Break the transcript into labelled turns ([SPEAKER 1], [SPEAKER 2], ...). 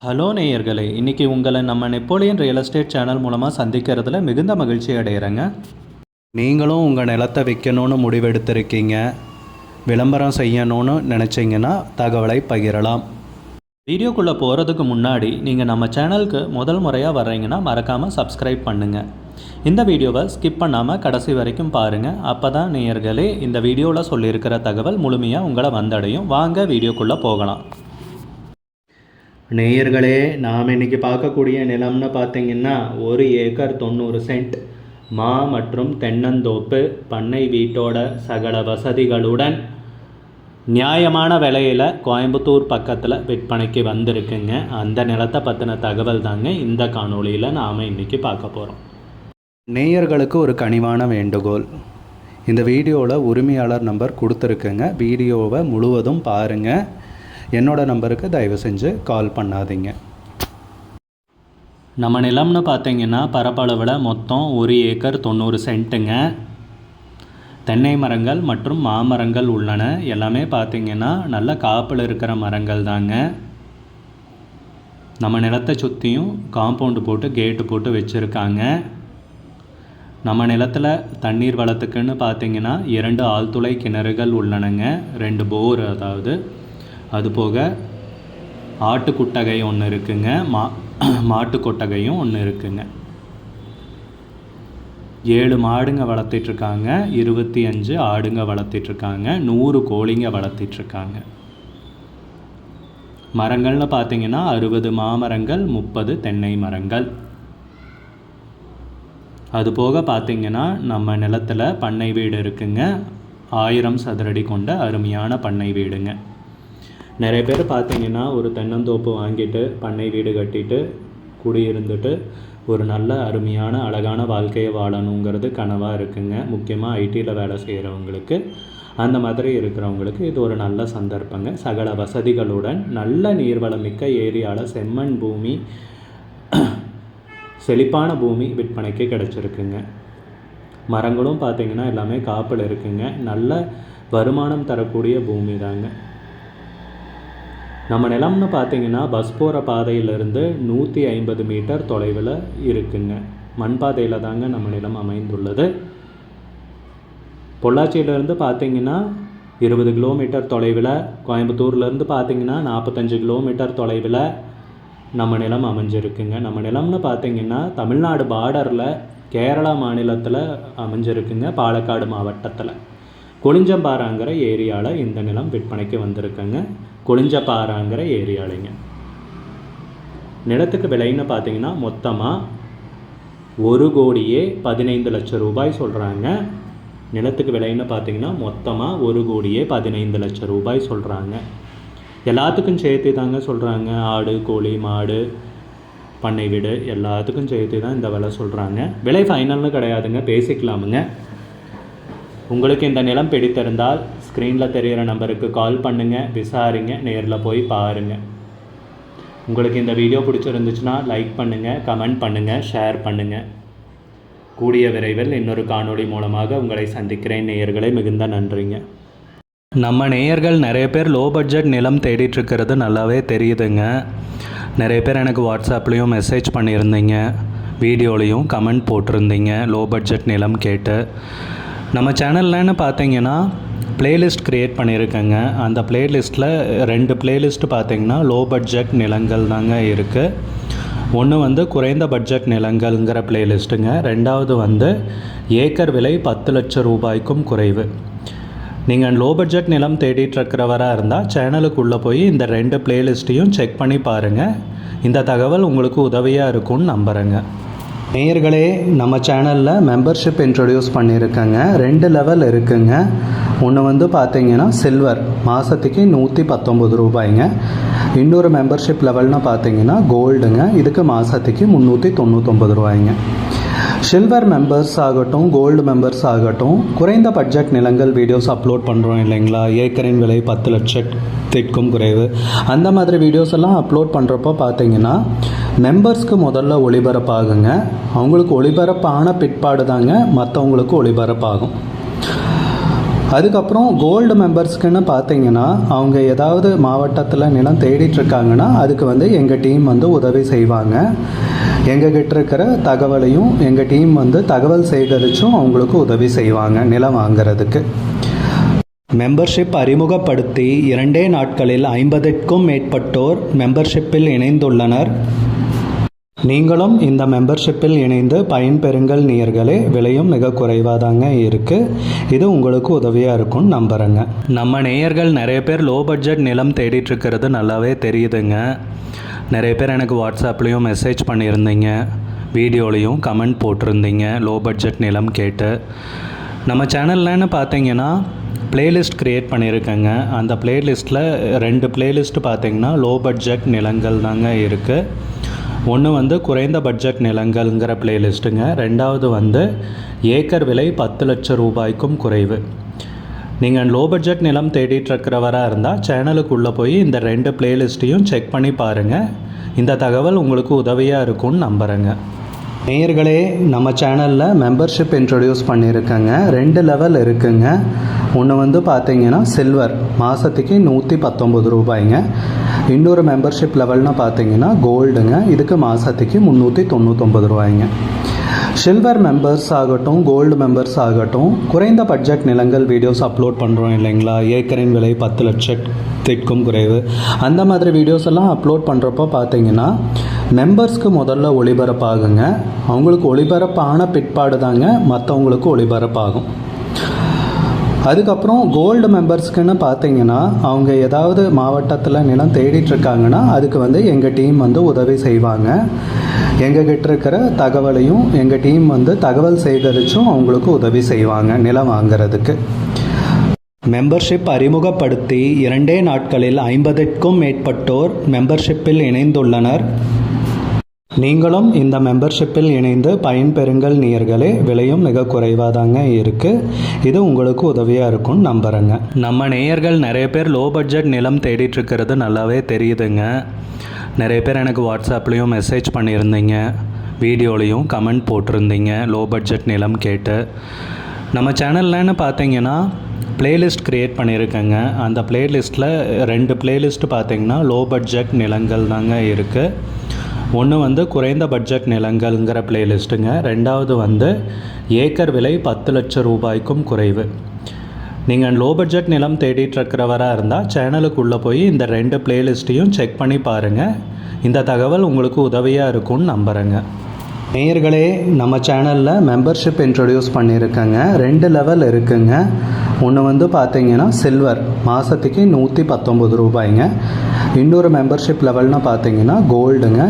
[SPEAKER 1] Hello நேயர்களே, இன்றைக்கி உங்களை நம்ம நெப்போலியன் ரியல் எஸ்டேட் சேனல் மூலமாக சந்திக்கிறதுல மிகுந்த மகிழ்ச்சி அடைகிறேங்க. நீங்களும் உங்கள் நிலத்தை விற்கணும்னு முடிவெடுத்திருக்கீங்க, விளம்பரம் செய்யணும்னு நினச்சிங்கன்னா தகவலை பகிரலாம். வீடியோக்குள்ளே போகிறதுக்கு முன்னாடி நீங்கள் நம்ம சேனலுக்கு முதல் முறையாக வர்றீங்கன்னா மறக்காமல் சப்ஸ்கிரைப் பண்ணுங்கள். இந்த வீடியோவை ஸ்கிப் பண்ணாமல் கடைசி வரைக்கும் பாருங்கள். அப்போ தான் நேயர்களே இந்த வீடியோவில் சொல்லியிருக்கிற தகவல் முழுமையாக உங்களை வந்தடையும். வாங்க வீடியோக்குள்ளே போகலாம். நேயர்களே, நாம் இன்றைக்கி பார்க்கக்கூடிய நிலம்னு பார்த்திங்கன்னா 1 ஏக்கர் 90 சென்ட் மா மற்றும் தென்னந்தோப்பு, பண்ணை வீட்டோட சகல வசதிகளுடன் நியாயமான விலையில் கோயம்புத்தூர் பக்கத்தில் விற்பனைக்கு வந்திருக்குங்க. அந்த நிலத்தை பற்றின தகவல் தாங்க இந்த காணொளியில் நாம் இன்றைக்கி பார்க்க போகிறோம். நேயர்களுக்கு ஒரு கனிவான வேண்டுகோள், இந்த வீடியோவில் உரிமையாளர் நம்பர் கொடுத்துருக்குங்க. வீடியோவை முழுவதும் பாருங்கள். என்னோடய நம்பருக்கு தயவு செஞ்சு கால் பண்ணாதீங்க. நம்ம நிலம்னு பார்த்தீங்கன்னா பரப்பளவில் மொத்தம் 1 ஏக்கர் 90 சென்ட்டுங்க. தென்னை மரங்கள் மற்றும் மாமரங்கள் உள்ளன. எல்லாமே பார்த்திங்கன்னா நல்ல காப்பில் இருக்கிற மரங்கள் தாங்க. நம்ம நிலத்தை சுற்றியும் காம்பவுண்டு போட்டு கேட்டு போட்டு வச்சுருக்காங்க. நம்ம நிலத்தில் தண்ணீர் வளத்துக்குன்னு பார்த்திங்கன்னா 2 ஆழ்துளை கிணறுகள் உள்ளனங்க. 2 போர், அதாவது அதுபோக ஆட்டுக்குட்டகை ஒன்று இருக்குங்க, மாட்டு கொட்டகையும் ஒன்று இருக்குங்க. 7 மாடுங்க வளர்த்திட்ருக்காங்க, 25 ஆடுங்க வளர்த்திட்ருக்காங்க, 100 கோழிங்க வளர்த்திட்ருக்காங்க. மரங்கள்னு பார்த்தீங்கன்னா 60 மாமரங்கள், 30 தென்னை மரங்கள். அதுபோக பார்த்திங்கன்னா நம்ம நிலத்தில் பண்ணை வீடு இருக்குங்க. 1000 சதுரடி கொண்ட அருமையான பண்ணை வீடுங்க. நிறைய பேர் பார்த்திங்கன்னா ஒரு தென்னந்தோப்பு வாங்கிட்டு பண்ணை வீடு கட்டிட்டு குடியிருந்துட்டு ஒரு நல்ல அருமையான அழகான வாழ்க்கையை வாழணுங்கிறது கனவாக இருக்குங்க. முக்கியமாக ஐடியில் வேலை செய்கிறவங்களுக்கு, அந்த மாதிரி இருக்கிறவங்களுக்கு இது ஒரு நல்ல சந்தர்ப்பங்க. சகல வசதிகளுடன் நல்ல நீர்வளமிக்க ஏரியாவில் செம்மண் பூமி, செழிப்பான பூமி விற்பனைக்கு கிடச்சிருக்குங்க. மரங்களும் பார்த்திங்கன்னா எல்லாமே காப்பில் இருக்குங்க. நல்ல வருமானம் தரக்கூடிய பூமி தாங்க. நம்ம நிலம்னு பார்த்திங்கன்னா பஸ் போகிற பாதையிலிருந்து 150 மீட்டர் தொலைவில் இருக்குங்க. மண் பாதையில் தாங்க நம்ம நிலம் அமைந்துள்ளது. பொள்ளாச்சியிலேருந்து பார்த்திங்கன்னா 20 கிலோமீட்டர் தொலைவில், கோயம்புத்தூர்லேருந்து பார்த்திங்கன்னா 45 கிலோமீட்டர் தொலைவில் நம்ம நிலம் அமைஞ்சிருக்குங்க. நம்ம நிலம்னு பார்த்திங்கன்னா தமிழ்நாடு பார்டரில் கேரளா மாநிலத்தில் அமைஞ்சிருக்குங்க. பாலக்காடு மாவட்டத்தில் கொளிஞ்சம்பாறாங்கிற ஏரியாவில் இந்த நிலம் விற்பனைக்கு வந்திருக்குங்க. கொளிஞ்சப்பாறாங்கிற ஏரியாலைங்க. நிலத்துக்கு விலைன்னு பார்த்தீங்கன்னா மொத்தமாக 1,15,00,000 ரூபாய் சொல்கிறாங்க. நிலத்துக்கு விலைன்னு பார்த்தீங்கன்னா மொத்தமாக 1,15,00,000 ரூபாய் சொல்கிறாங்க. எல்லாத்துக்கும் சேர்த்து தாங்க சொல்கிறாங்க. ஆடு, கோழி, மாடு, பண்ணை வீடு எல்லாத்துக்கும் சேர்த்து தான் இந்த விலை சொல்கிறாங்க. விலை ஃபைனல்னு கிடையாதுங்க, பேசிக்கலாமுங்க. உங்களுக்கு இந்த நிலம் பிடித்திருந்தால் ஸ்க்ரீனில் தெரிகிற நம்பருக்கு கால் பண்ணுங்கள், விசாரிங்க, நேரில் போய் பாருங்கள். உங்களுக்கு இந்த வீடியோ பிடிச்சிருந்துச்சுன்னா லைக் பண்ணுங்கள், கமெண்ட் பண்ணுங்கள், ஷேர் பண்ணுங்கள். கூடிய விரைவில் இன்னொரு காணொளி மூலமாக உங்களை சந்திக்கிறேன் நேயர்களே. மிகுந்த நன்றிங்க. நம்ம நேயர்கள் நிறைய பேர் லோ பட்ஜெட் நிலம் தேடிட்டுருக்கிறது நல்லாவே தெரியுதுங்க. நிறைய பேர் எனக்கு வாட்ஸ்அப்லேயும் மெசேஜ் பண்ணியிருந்தீங்க, வீடியோலையும் கமெண்ட் போட்டிருந்தீங்க லோ பட்ஜெட் நிலம் கேட்டு. நம்ம சேனல்லன்னு பார்த்தீங்கன்னா ப்ளேலிஸ்ட் க்ரியேட் பண்ணியிருக்கேங்க. அந்த ப்ளேலிஸ்ட்டில் 2 ப்ளேலிஸ்ட்டு பார்த்திங்கன்னா லோ பட்ஜெட் நிலங்கள் தாங்க இருக்குது. ஒன்று வந்து குறைந்த பட்ஜெட் நிலங்கள்ங்கிற ப்ளேலிஸ்ட்டுங்க. 2வது ஏக்கர் விலை 10 லட்சம் ரூபாய்க்கும் குறைவு. நீங்கள் லோ பட்ஜெட் நிலம் தேடிட்டுருக்கிறவராக இருந்தால் சேனலுக்குள்ளே போய் இந்த 2 ப்ளேலிஸ்ட்டையும் செக் பண்ணி பாருங்கள். இந்த தகவல் உங்களுக்கு உதவியாக இருக்கும்னு நம்புகிறேங்க. நேயர்களே, நம்ம சேனலில் மெம்பர்ஷிப் இன்ட்ரடியூஸ் பண்ணியிருக்கேங்க. 2 லெவல் இருக்குங்க. ஒன்று பார்த்திங்கன்னா சில்வர், மாதத்துக்கு 119 ரூபாய்ங்க. இன்னொரு மெம்பர்ஷிப் லெவல்னு பார்த்திங்கன்னா கோல்டுங்க. இதுக்கு மாதத்துக்கு 399 ரூபாய்ங்க. சில்வர் மெம்பர்ஸ் ஆகட்டும், கோல்டு மெம்பர்ஸ் ஆகட்டும், குறைந்த பட்ஜெட் நிலங்கள் வீடியோஸ் அப்லோட் பண்ணுறோம் இல்லைங்களா, ஏக்கரின் விலை 10 லட்சத்திற்கும் குறைவு, அந்த மாதிரி வீடியோஸ் எல்லாம் அப்லோட் பண்ணுறப்போ பார்த்திங்கன்னா மெம்பர்ஸ்க்கு முதல்ல ஒளிபரப்பாகுங்க. அவங்களுக்கு ஒளிபரப்பான பிற்பாடு தாங்க மற்றவங்களுக்கு ஒளிபரப்பாகும்.
[SPEAKER 2] அதுக்கப்புறம் கோல்டு மெம்பர்ஸ்க்குன்னு பார்த்தீங்கன்னா அவங்க ஏதாவது மாவட்டத்தில் நிலம் தேடிட்டுருக்காங்கன்னா அதுக்கு வந்து எங்கள் டீம் வந்து உதவி செய்வாங்க. எங்ககிட்ட இருக்கிற தகவலையும் எங்கள் டீம் வந்து தகவல் சேகரித்தும் அவங்களுக்கு உதவி செய்வாங்க நிலம் வாங்கிறதுக்கு. மெம்பர்ஷிப் அறிமுகப்படுத்தி 2 நாட்களில் 50க்கும் மேற்பட்டோர் மெம்பர்ஷிப்பில் இணைந்துள்ளனர். நீங்களும் இந்த மெம்பர்ஷிப்பில் இணைந்து பயன்பெறுங்கள் நேயர்களே. விலையும் மிக குறைவாக தாங்க இருக்குது. இது உங்களுக்கு உதவியாக இருக்கும்னு நம்புகிறேங்க.
[SPEAKER 1] நம்ம நேயர்கள் நிறைய பேர் லோ பட்ஜெட் நிலம் தேடிட்டுருக்கிறது நல்லாவே தெரியுதுங்க. நிறைய பேர் எனக்கு வாட்ஸ்அப்லேயும் மெசேஜ் பண்ணியிருந்தீங்க, வீடியோலையும் கமெண்ட் போட்டிருந்தீங்க லோ பட்ஜெட் நிலம் கேட்டு. நம்ம சேனல்லன்னு பார்த்தீங்கன்னா பிளேலிஸ்ட் க்ரியேட் பண்ணியிருக்கேங்க. அந்த பிளேலிஸ்ட்டில் 2 பிளேலிஸ்ட் பார்த்தீங்கன்னா லோ பட்ஜெட் நிலங்கள் தாங்க இருக்குது. ஒன்று வந்து குறைந்த பட்ஜெட் நிலங்கள்ங்கிற பிளேலிஸ்ட்டுங்க. 2வது வந்து ஏக்கர் விலை 10 லட்சம் ரூபாய்க்கும் குறைவு. நீங்கள் லோ பட்ஜெட் நிலம் தேடிட்டுருக்கிறவராக இருந்தால் சேனலுக்குள்ளே போய் இந்த 2 பிளேலிஸ்ட்டையும் செக் பண்ணி பாருங்கள். இந்த தகவல் உங்களுக்கு உதவியாக இருக்கும்னு நம்புகிறேங்க.
[SPEAKER 2] நேயர்களே, நம்ம சேனலில் மெம்பர்ஷிப் இன்ட்ரடியூஸ் பண்ணியிருக்கேங்க. 2 லெவல் இருக்குங்க. ஒன்று வந்து பார்த்தீங்கன்னா சில்வர், மாதத்துக்கு 119 ரூபாய்ங்க. இன்னொரு மெம்பர்ஷிப் லெவல்னால் பார்த்தீங்கன்னா கோல்டுங்க, இதுக்கு மாதத்துக்கு 399 ரூபாய்ங்க. சில்வர் மெம்பர்ஸ் ஆகட்டும், கோல்டு மெம்பர்ஸ் ஆகட்டும், குறைந்த பட்ஜெட் நிலங்கள் வீடியோஸ் அப்லோட் பண்ணுறோம் இல்லைங்களா, ஏக்கரின் விலை 10 லட்சத்திற்கும் குறைவு, அந்த மாதிரி வீடியோஸ் எல்லாம் அப்லோட் பண்ணுறப்போ பார்த்தீங்கன்னா மெம்பர்ஸ்க்கு முதல்ல ஒளிபரப்பாகுங்க. அவங்களுக்கு ஒளிபரப்பான பிற்பாடு தாங்க மற்றவங்களுக்கு ஒளிபரப்பாகும். அதுக்கப்புறம் கோல்டு மெம்பர்ஸ்க்குன்னு பார்த்தீங்கன்னா அவங்க ஏதாவது மாவட்டத்தில் நிலம் தேடிட்டுருக்காங்கன்னா அதுக்கு வந்து எங்கள் டீம் வந்து உதவி செய்வாங்க. எங்ககிட்ட இருக்கிற தகவலையும் எங்கள் டீம் வந்து தகவல் சேகரித்தும் அவங்களுக்கு உதவி செய்வாங்க நிலம் வாங்கிறதுக்கு. மெம்பர்ஷிப் அறிமுகப்படுத்தி 2 நாட்களில் 50க்கும் மேற்பட்டோர் மெம்பர்ஷிப்பில் இணைந்துள்ளனர். நீங்களும் இந்த மெம்பர்ஷிப்பில் இணைந்து பயன்பெறுங்கள் நேயர்களே. விலையும் மிக குறைவாக தாங்க இருக்குது. இது உங்களுக்கு உதவியாக இருக்கும்னு நம்புகிறேங்க.
[SPEAKER 1] நம்ம நேயர்கள் நிறைய பேர் லோ பட்ஜெட் நிலம் தேடிட்டுருக்கிறது நல்லாவே தெரியுதுங்க. நிறைய பேர் எனக்கு வாட்ஸ்அப்லேயும் மெசேஜ் பண்ணியிருந்தீங்க, வீடியோலையும் கமெண்ட் போட்டிருந்தீங்க லோ பட்ஜெட் நிலம் கேட்டு. நம்ம சேனல்லன்னு பார்த்தீங்கன்னா பிளேலிஸ்ட் க்ரியேட் பண்ணியிருக்கேங்க. அந்த பிளேலிஸ்ட்டில் 2 பிளேலிஸ்ட் பார்த்தீங்கன்னா லோ பட்ஜெட் நிலங்கள் தாங்க இருக்குது. ஒன்று வந்து குறைந்த பட்ஜெட் நிலங்கள்ங்கிற பிளேலிஸ்ட்டுங்க. 2வது வந்து ஏக்கர் விலை 10 லட்சம் ரூபாய்க்கும் குறைவு. நீங்கள் லோ பட்ஜெட் நிலம் தேடிட்டுருக்கிறவராக இருந்தால் சேனலுக்குள்ளே போய் இந்த 2 பிளேலிஸ்ட்டையும் செக் பண்ணி பாருங்கள். இந்த தகவல் உங்களுக்கு உதவியாக இருக்கும்னு நம்புகிறேங்க.
[SPEAKER 2] நேயர்களே, நம்ம சேனலில் மெம்பர்ஷிப் இன்ட்ரடியூஸ் பண்ணியிருக்கேங்க. 2 லெவல் இருக்குங்க. ஒன்று வந்து பார்த்தீங்கன்னா சில்வர், மாதத்துக்கு 119 ரூபாய்ங்க. இன்னொரு மெம்பர்ஷிப் லெவல்னால் பார்த்தீங்கன்னா கோல்டுங்க.